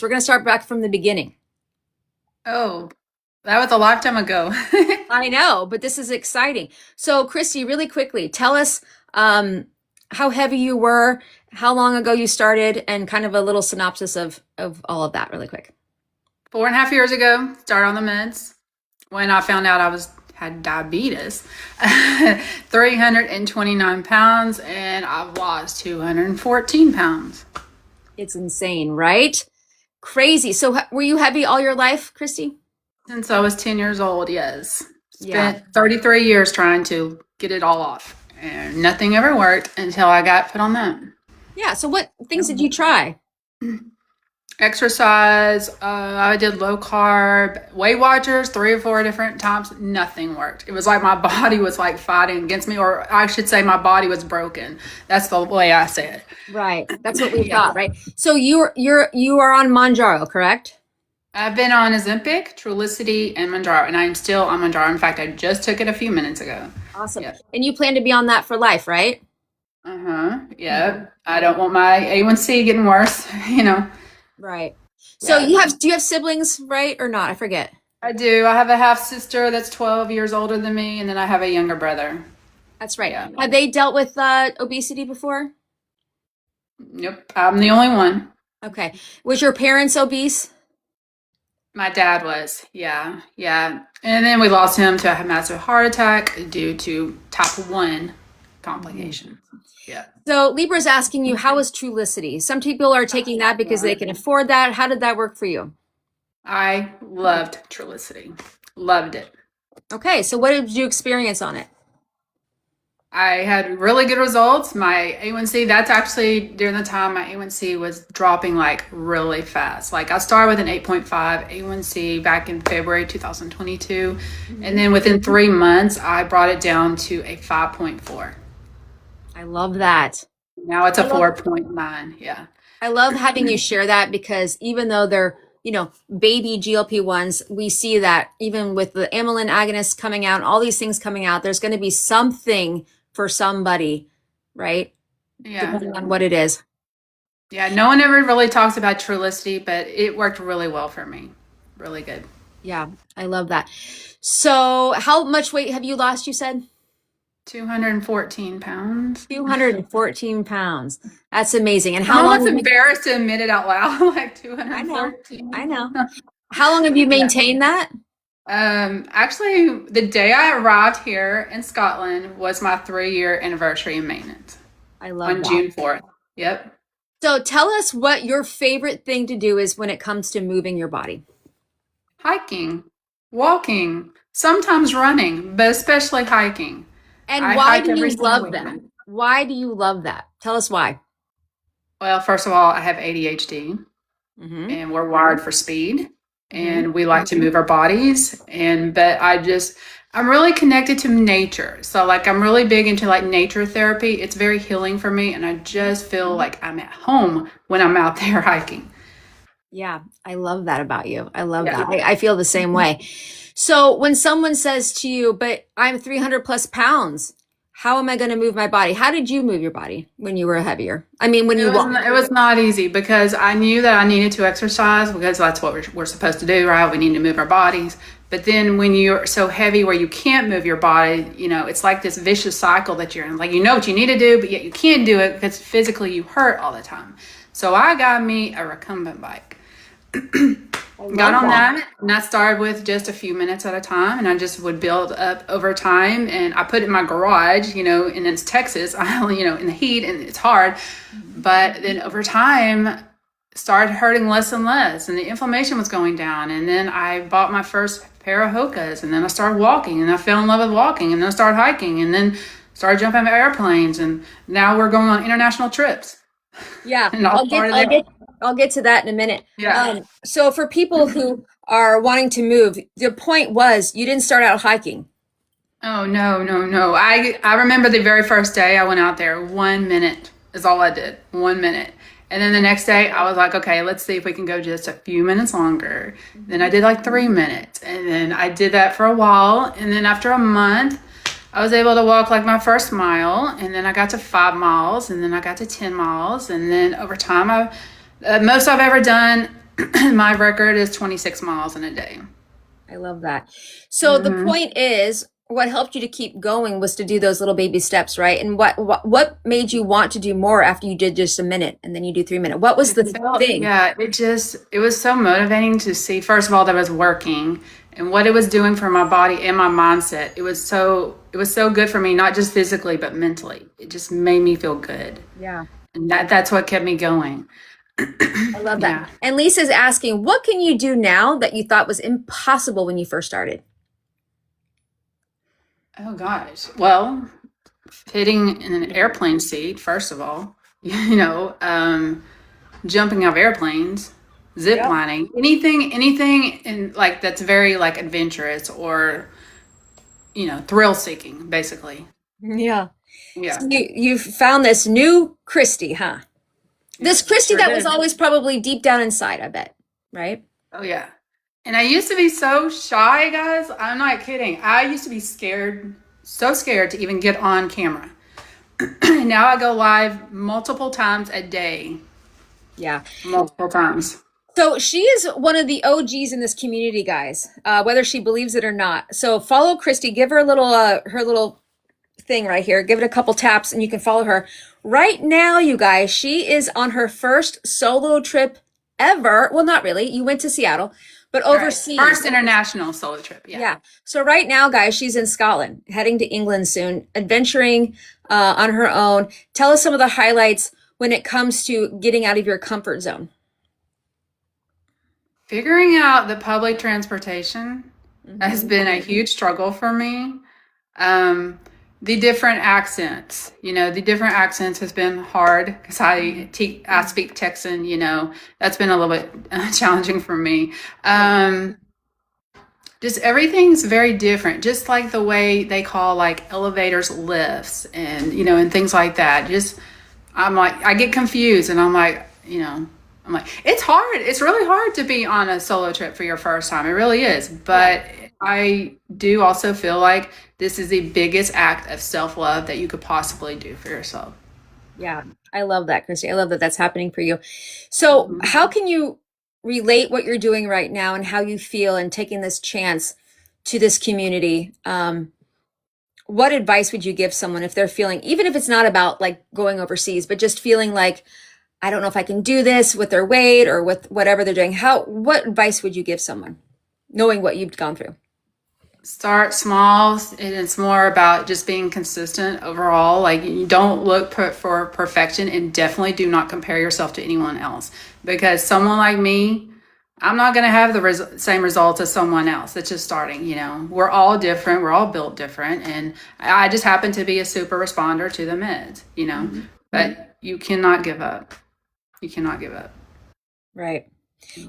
We're going to start back from the beginning. Oh, that was a lifetime ago. I know, but this is exciting. So, Kristi, really quickly, tell us how heavy you were, how long ago you started, and kind of a little synopsis of all of that really quick. 4.5 years ago, started on the meds. When I found out had diabetes, 329 pounds, and I've lost 214 pounds. It's insane, right? Crazy. So, were you heavy all your life, Kristi? Since I was 10 years old, yes. Yeah. Spent 33 years trying to get it all off, and nothing ever worked until I got put on that. Yeah. So, what things did you try? Exercise, I did low carb, Weight Watchers 3 or 4 different times. Nothing worked. It was like my body was like fighting against me, or I should say my body was broken. That's the way I say it. Right. That's what we thought, right? So you are on Manjaro, correct? I've been on Ozempic, Trulicity, and Manjaro, and I'm still on Manjaro. In fact, I just took it a few minutes ago. Awesome. Yeah. And you plan to be on that for life, right? Yeah. I don't want my A1C getting worse, Right. So Yeah. do you have siblings, right? Or not? I forget. I do. I have a half sister that's 12 years older than me, and then I have a younger brother. That's right. Yeah. Have they dealt with obesity before? Nope. I'm the only one. Okay. Was your parents obese? My dad was, yeah. And then we lost him to a massive heart attack due to type 1 complications. Yeah. So Libra's asking you, how is Trulicity? Some people are taking that because they can afford that. How did that work for you? I loved Trulicity. Loved it. Okay. So what did you experience on it? I had really good results. My A1C, that's actually during the time my A1C was dropping like really fast. Like I started with an 8.5 A1C back in February 2022. And then within 3 months, I brought it down to a 5.4. I love that. Now it's a 4.9. Yeah. I love having you share that because even though they're, baby GLP-1s, we see that even with the amylin agonists coming out, all these things coming out, there's going to be something for somebody, right? Yeah. Depending on what it is. Yeah. No one ever really talks about Trulicity, but it worked really well for me. Really good. Yeah. I love that. So how much weight have you lost, you said? 214 pounds. 214 pounds. That's amazing. And I'm how long? almost embarrassed to admit it out loud. Like 214. I know. How long have you maintained that? Actually, the day I arrived here in Scotland was my 3-year anniversary in maintenance I love on that. June 4th. Yep. So tell us what your favorite thing to do is when it comes to moving your body. Hiking, walking, sometimes running, but especially hiking. And I why hike do you every single love weekend. that? Why do you love that? Tell us why. Well, first of all, I have ADHD Mm-hmm. and we're wired for speed and we like to move our bodies. But I'm really connected to nature. So like I'm really big into like nature therapy. It's very healing for me. And I just feel like I'm at home when I'm out there hiking. Yeah, I love that about you. I love that. I feel the same way. So when someone says to you, but I'm 300 plus pounds, how am I going to move my body? How did you move your body when you were heavier? I mean, when you walked. It was not easy because I knew that I needed to exercise because that's what we're supposed to do, right? We need to move our bodies. But then when you're so heavy where you can't move your body, it's like this vicious cycle that you're in. Like, you know what you need to do, but yet you can't do it because physically you hurt all the time. So I got me a recumbent bike. Got on that, and I started with just a few minutes at a time, and I just would build up over time. And I put it in my garage, and it's Texas, in the heat, and it's hard. But then over time, started hurting less and less, and the inflammation was going down. And then I bought my first pair of Hokas, and then I started walking, and I fell in love with walking, and then I started hiking, and then started jumping out of airplanes, and now we're going on international trips. Yeah, And I'll get to that in a minute. Yeah. So for people who are wanting to move, the point was you didn't start out hiking. Oh, no. I remember the very first day I went out there, 1 minute is all I did, 1 minute. And then the next day I was like, okay, let's see if we can go just a few minutes longer. Then I did like 3 minutes. And then I did that for a while. And then after a month, I was able to walk like my first mile. And then I got to 5 miles. And then I got to 10 miles. And then over time, most I've ever done My record is 26 miles in a day. I love that. So the point is, what helped you to keep going was to do those little baby steps, right? And what made you want to do more after you did just a minute and then you do 3 minutes? What was the thing? Yeah, it was so motivating to see, first of all, that it was working and what it was doing for my body and my mindset. It was so good for me, not just physically, but mentally. It just made me feel good. Yeah. And that's what kept me going. I love that. Yeah. And Lisa's asking, what can you do now that you thought was impossible when you first started? Oh gosh. Well, fitting in an airplane seat, first of all, jumping out of airplanes, zip Yep. lining, anything in like that's very like adventurous or thrill seeking, basically. Yeah. Yeah, So you found this new Kristi, huh? This Kristi sure that was did. always probably deep down inside, I bet, right? Oh yeah. And I used to be so shy, guys. I'm not kidding. I used to be scared, so scared to even get on camera. And now I go live multiple times a day, Yeah. multiple times. So she is one of the OGs in this community, guys, whether she believes it or not. So follow Kristi, give her a little, her little thing right here. Give it a couple taps and you can follow her. Right now, you guys, she is on her first solo trip ever. Well, not really. You went to Seattle, but overseas. Right. First international solo trip. Yeah. Yeah. So right now, guys, she's in Scotland, heading to England soon, adventuring on her own. Tell us some of the highlights when it comes to getting out of your comfort zone. Figuring out the public transportation has been a huge struggle for me. The different accents, the different accents has been hard because I speak Texan, that's been a little bit challenging for me. Just everything's very different, just like the way they call like elevators lifts and things like that. Just, I'm like, I get confused and I'm like, it's hard. It's really hard to be on a solo trip for your first time. It really is. But I do also feel like this is the biggest act of self-love that you could possibly do for yourself. Yeah, I love that, Kristi. I love that that's happening for you. So, how can you relate what you're doing right now and how you feel and taking this chance to this community? What advice would you give someone if they're feeling, even if it's not about like going overseas, but just feeling like, I don't know if I can do this with their weight or with whatever they're doing? What advice would you give someone knowing what you've gone through? Start small, and it's more about just being consistent overall. Like, you don't look for perfection, and definitely do not compare yourself to anyone else, because someone like me, I'm not going to have the same results as someone else that's just starting. We're all different, we're all built different, and I just happen to be a super responder to the meds. But you cannot give up. You cannot give up. Right.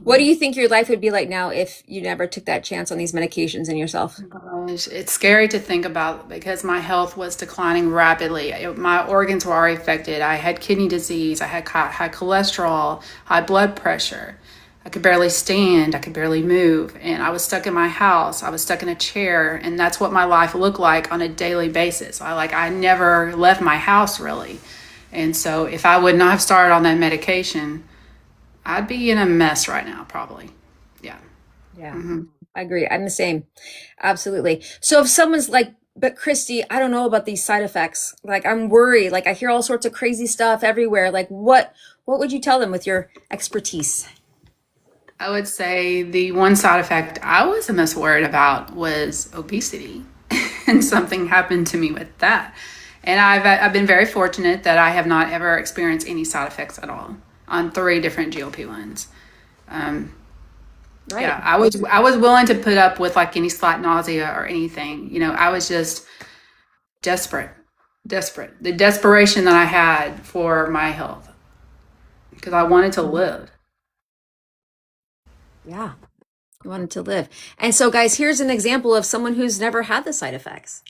What do you think your life would be like now if you never took that chance on these medications and yourself? Gosh, it's scary to think about because my health was declining rapidly. My organs were already affected. I had kidney disease. I had high cholesterol, high blood pressure. I could barely stand. I could barely move. And I was stuck in my house. I was stuck in a chair. And that's what my life looked like on a daily basis. I never left my house really. And so if I would not have started on that medication, I'd be in a mess right now, probably. Yeah. Yeah, I agree. I'm the same. Absolutely. So if someone's like, but Kristi, I don't know about these side effects. Like, I'm worried. Like, I hear all sorts of crazy stuff everywhere. Like, what would you tell them with your expertise? I would say the one side effect I was the most worried about was obesity. And something happened to me with that. And I've been very fortunate that I have not ever experienced any side effects at all on 3 different GLP-1s. Right. Yeah, I was willing to put up with like any slight nausea or anything. I was just desperate. The desperation that I had for my health because I wanted to live. Yeah. You wanted to live. And so, guys, here's an example of someone who's never had the side effects,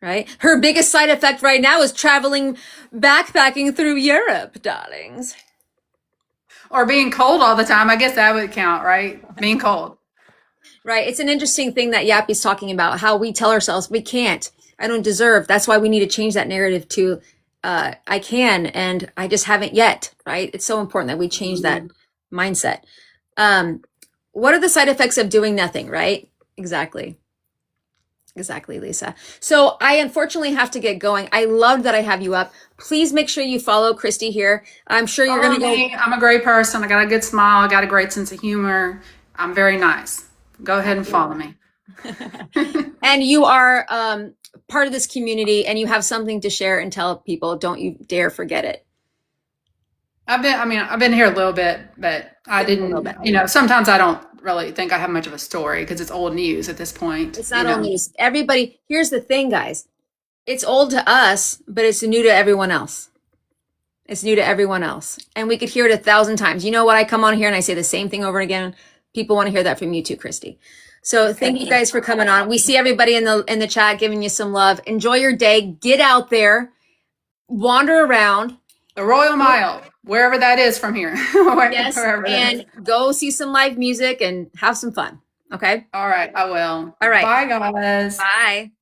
right? Her biggest side effect right now is traveling, backpacking through Europe, darlings. Or being cold all the time. I guess that would count, right? Being cold. Right. It's an interesting thing that Yappy's talking about, how we tell ourselves we can't, I don't deserve. That's why we need to change that narrative to I can, and I just haven't yet, right? It's so important that we change that mindset. What are the side effects of doing nothing, right? Exactly. Exactly, Lisa. So I unfortunately have to get going. I love that I have you up. Please make sure you follow Kristi here. I'm sure you're going to go. I'm a great person. I got a good smile. I got a great sense of humor. I'm very nice. Go ahead and follow me. And you are part of this community, and you have something to share and tell people. Don't you dare forget it. I've been here a little bit, but I didn't, sometimes I don't really think I have much of a story because it's old news at this point. It's not old news. Everybody, here's the thing, guys. It's old to us, but it's new to everyone else. It's new to everyone else. And we could hear it 1,000 times. You know what? I come on here and I say the same thing over and again. People want to hear that from you too, Kristi. So thank you guys for coming on. We see everybody in the chat giving you some love. Enjoy your day. Get out there. Wander around. The Royal Mile, wherever that is from here. Yes, and go see some live music and have some fun. Okay? All right, I will. All right. Bye, guys. Bye.